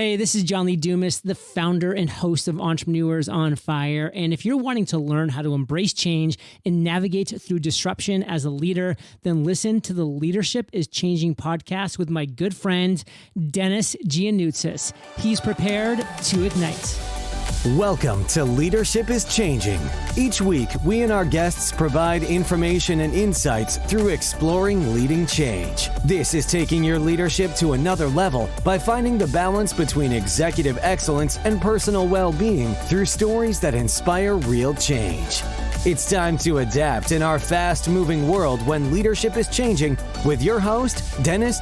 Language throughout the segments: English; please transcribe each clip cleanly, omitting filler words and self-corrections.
Hey, this is John Lee Dumas, the founder and host of Entrepreneurs on Fire. And if you're wanting to learn how to embrace change and navigate through disruption as a leader, then listen to the Leadership is Changing podcast with my good friend, Denis. He's prepared to ignite. Welcome to Leadership is Changing. Each week, we and our guests provide information and insights through exploring leading change. This is taking your leadership to another level by finding the balance between executive excellence and personal well-being through stories that inspire real change. It's time to adapt in our fast-moving world when leadership is changing with your host, Denis.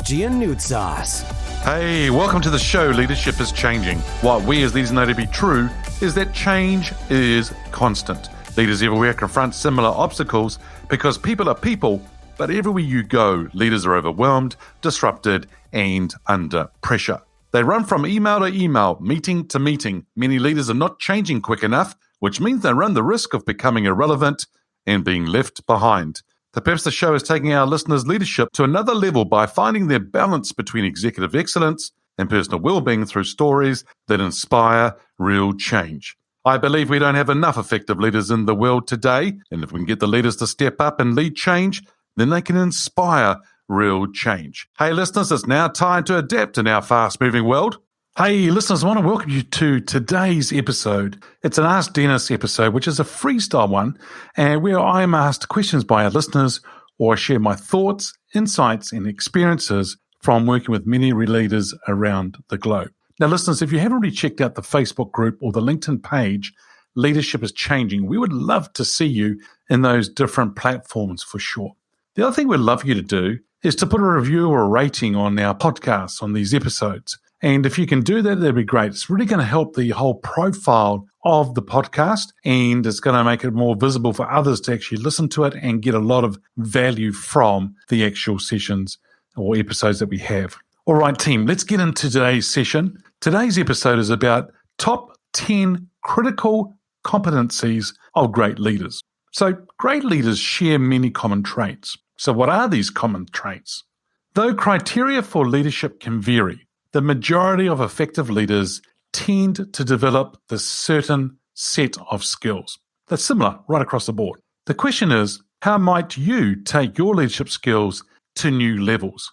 Hey, welcome to the show, Leadership is Changing. What we as leaders know to be true is that change is constant. Leaders everywhere confront similar obstacles because people are people, but everywhere you go, leaders are overwhelmed, disrupted, and under pressure. They run from email to email, meeting to meeting. Many leaders are not changing quick enough, which means they run the risk of becoming irrelevant and being left behind. The purpose of the show is taking our listeners' leadership to another level by finding their balance between executive excellence and personal well-being through stories that inspire real change. I believe we don't have enough effective leaders in the world today, and if we can get the leaders to step up and lead change, then they can inspire real change. Hey listeners, it's now time to adapt in our fast-moving world. Hey listeners, I want to welcome you to today's episode. It's an Ask Denis episode, which is a freestyle one, and where I'm asked questions by our listeners, or I share my thoughts, insights, and experiences from working with many leaders around the globe. Now listeners, if you haven't already checked out the Facebook group or the LinkedIn page, Leadership is Changing, we would love to see you in those different platforms for sure. The other thing we'd love you to do is to put a review or a rating on our podcasts, on these episodes. And if you can do that, that'd be great. It's really going to help the whole profile of the podcast, and it's going to make it more visible for others to actually listen to it and get a lot of value from the actual sessions or episodes that we have. All right, team, let's get into today's session. Today's episode is about top 10 critical competencies of great leaders. So great leaders share many common traits. So what are these common traits? Though criteria for leadership can vary, the majority of effective leaders tend to develop this certain set of skills. That's similar right across the board. The question is, how might you take your leadership skills to new levels?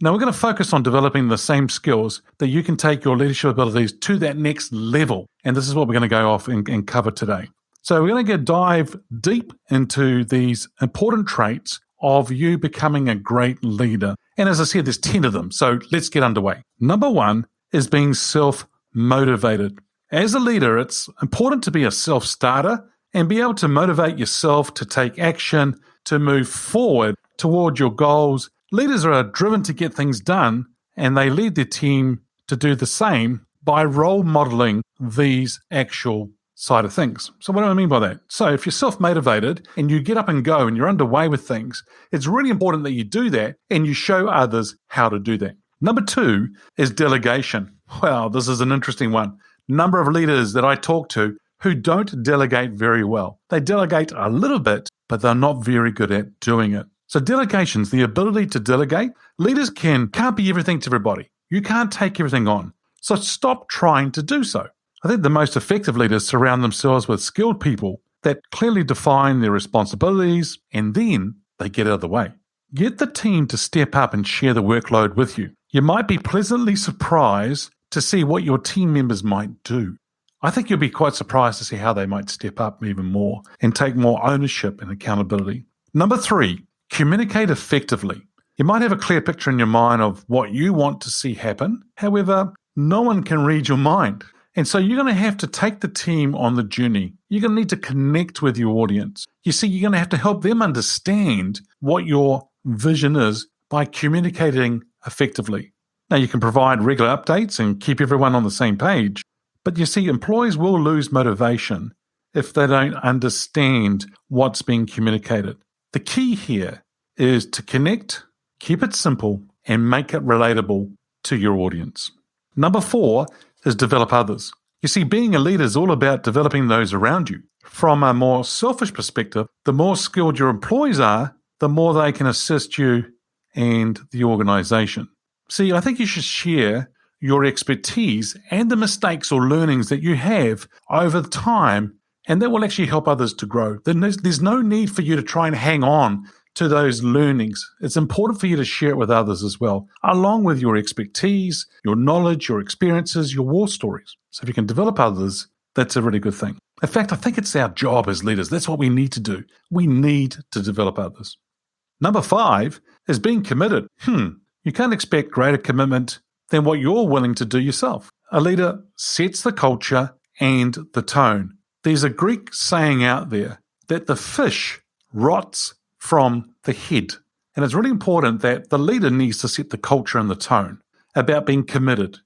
Now, we're going to focus on developing the same skills that you can take your leadership abilities to that next level. And this is what we're going to go off and cover today. So we're going to dive deep into these important traits of you becoming a great leader. And as I said, there's 10 of them. So let's get underway. Number one is being self-motivated. As a leader, it's important to be a self-starter and be able to motivate yourself to take action, to move forward toward your goals. Leaders are driven to get things done, and they lead their team to do the same by role modeling these actual side of things. So what do I mean by that? So if you're self-motivated and you get up and go and you're underway with things, it's really important that you do that and you show others how to do that. Number two is delegation. Wow, this is an interesting one. Number of leaders that I talk to who don't delegate very well. They delegate a little bit, but they're not very good at doing it. So delegation's the ability to delegate. Leaders can't be everything to everybody. You can't take everything on. So stop trying to do so. I think the most effective leaders surround themselves with skilled people that clearly define their responsibilities, and then they get out of the way. Get the team to step up and share the workload with you. You might be pleasantly surprised to see what your team members might do. I think you'll be quite surprised to see how they might step up even more and take more ownership and accountability. Number three, communicate effectively. You might have a clear picture in your mind of what you want to see happen. However, no one can read your mind. And so you're going to have to take the team on the journey. You're going to need to connect with your audience. You see, you're going to have to help them understand what your vision is by communicating effectively. Now, you can provide regular updates and keep everyone on the same page. But you see, employees will lose motivation if they don't understand what's being communicated. The key here is to connect, keep it simple, and make it relatable to your audience. Number four is develop others. You see, being a leader is all about developing those around you. From a more selfish perspective, the more skilled your employees are, the more they can assist you and the organization. See, I think you should share your expertise and the mistakes or learnings that you have over time, and that will actually help others to grow. Then there's no need for you to try and hang on to those learnings. It's important for you to share it with others as well, along with your expertise, your knowledge, your experiences, your war stories. So if you can develop others, that's a really good thing. In fact, I think it's our job as leaders. That's what we need to do. We need to develop others. Number 5 is being committed. You can't expect greater commitment than what you're willing to do yourself. A leader sets the culture and the tone. There's a Greek saying out there that the fish rots from the head. And it's really important that the leader needs to set the culture and the tone about being committed.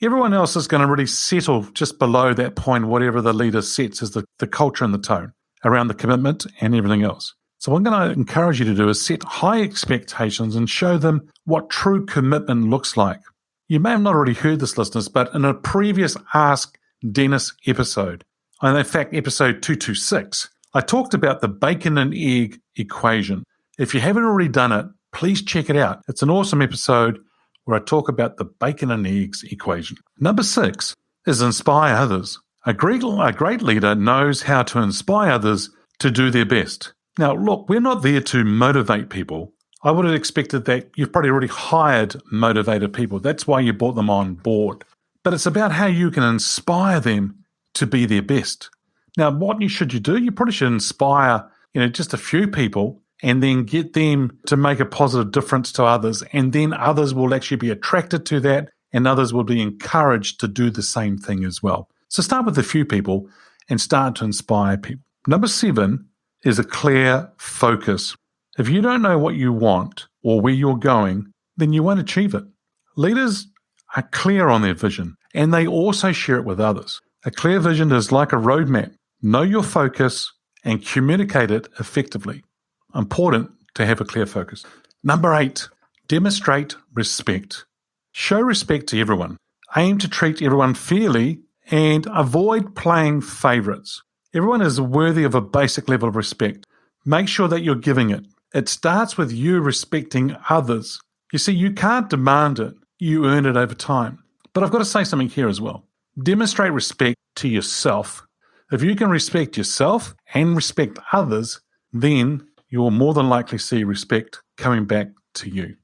Everyone else is going to really settle just below that point, whatever the leader sets as the culture and the tone around the commitment and everything else. So what I'm going to encourage you to do is set high expectations and show them what true commitment looks like. You may have not already heard this, listeners, but in a previous Ask Denis episode, and in fact, episode 226, I talked about the bacon and egg equation. If you haven't already done it, please check it out. It's an awesome episode where I talk about the bacon and eggs equation. Number 6 is inspire others. A great leader knows how to inspire others to do their best. Now, look, we're not there to motivate people. I would have expected that you've probably already hired motivated people. That's why you brought them on board. But it's about how you can inspire them to be their best. Now, what should you do? You probably should inspire, just a few people and then get them to make a positive difference to others. And then others will actually be attracted to that and others will be encouraged to do the same thing as well. So start with a few people and start to inspire people. Number 7 is a clear focus. If you don't know what you want or where you're going, then you won't achieve it. Leaders are clear on their vision and they also share it with others. A clear vision is like a roadmap. Know your focus and communicate it effectively. Important to have a clear focus. Number 8, demonstrate respect. Show respect to everyone. Aim to treat everyone fairly and avoid playing favorites. Everyone is worthy of a basic level of respect. Make sure that you're giving it. It starts with you respecting others. You see, you can't demand it. You earn it over time. But I've got to say something here as well. Demonstrate respect to yourself. If you can respect yourself and respect others, then you will more than likely see respect coming back to you.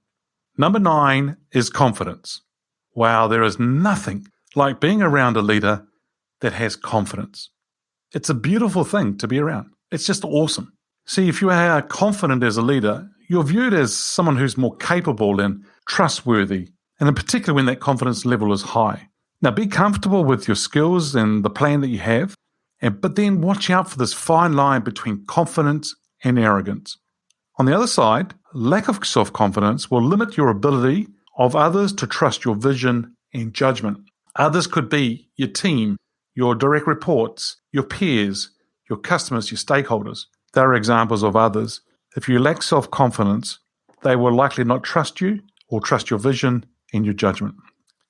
Number 9 is confidence. Wow, there is nothing like being around a leader that has confidence. It's a beautiful thing to be around. It's just awesome. See, if you are confident as a leader, you're viewed as someone who's more capable and trustworthy, and in particular when that confidence level is high. Now, be comfortable with your skills and the plan that you have, but then watch out for this fine line between confidence and arrogance. On the other side, lack of self-confidence will limit your ability of others to trust your vision and judgment. Others could be your team, your direct reports, your peers, your customers, your stakeholders. They are examples of others. If you lack self-confidence, they will likely not trust you or trust your vision and your judgment.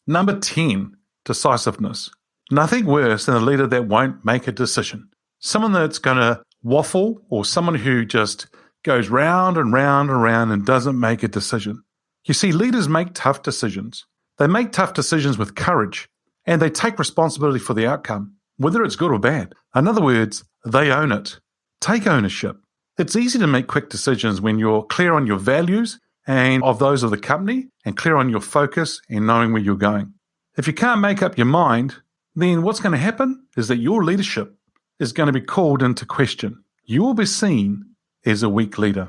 Number 10, decisiveness. Nothing worse than a leader that won't make a decision. Someone that's going to waffle or someone who just goes round and round and round and doesn't make a decision. You see, leaders make tough decisions. They make tough decisions with courage and they take responsibility for the outcome, whether it's good or bad. In other words, they own it. Take ownership. It's easy to make quick decisions when you're clear on your values and of those of the company and clear on your focus and knowing where you're going. If you can't make up your mind, then what's going to happen is that your leadership is going to be called into question. You will be seen as a weak leader.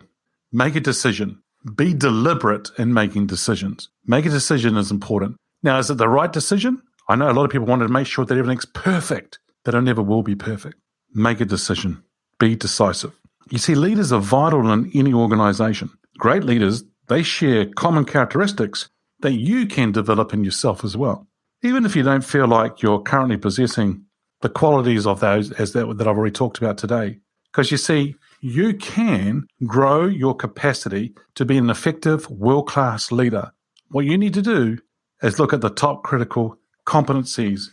Make a decision. Be deliberate in making decisions. Make a decision is important. Now, is it the right decision? I know a lot of people want to make sure that everything's perfect, but it never will be perfect. Make a decision. Be decisive. You see, leaders are vital in any organization. Great leaders, they share common characteristics that you can develop in yourself as well. Even if you don't feel like you're currently possessing the qualities of those that I've already talked about today. Because you see, you can grow your capacity to be an effective world-class leader. What you need to do is look at the top critical competencies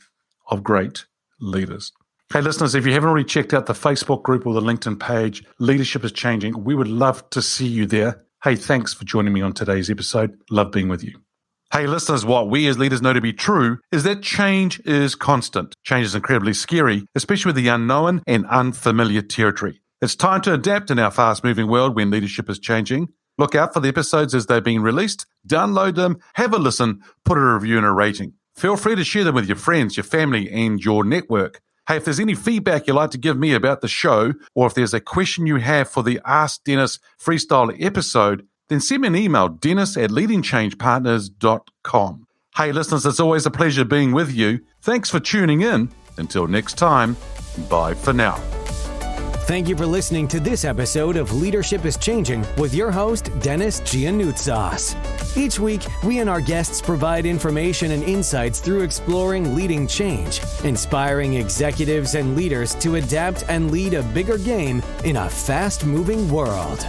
of great leaders. Hey, listeners, if you haven't already checked out the Facebook group or the LinkedIn page, Leadership is Changing, we would love to see you there. Hey, thanks for joining me on today's episode. Love being with you. Hey listeners, what we as leaders know to be true is that change is constant. Change is incredibly scary, especially with the unknown and unfamiliar territory. It's time to adapt in our fast-moving world when leadership is changing. Look out for the episodes as they're being released. Download them, have a listen, put a review and a rating. Feel free to share them with your friends, your family, and your network. Hey, if there's any feedback you'd like to give me about the show, or if there's a question you have for the Ask Denis freestyle episode, then send me an email, dennis@leadingchangepartners.com. Hey, listeners, it's always a pleasure being with you. Thanks for tuning in. Until next time, bye for now. Thank you for listening to this episode of Leadership is Changing with your host, Denis Giannoutsas. Each week, we and our guests provide information and insights through exploring leading change, inspiring executives and leaders to adapt and lead a bigger game in a fast-moving world.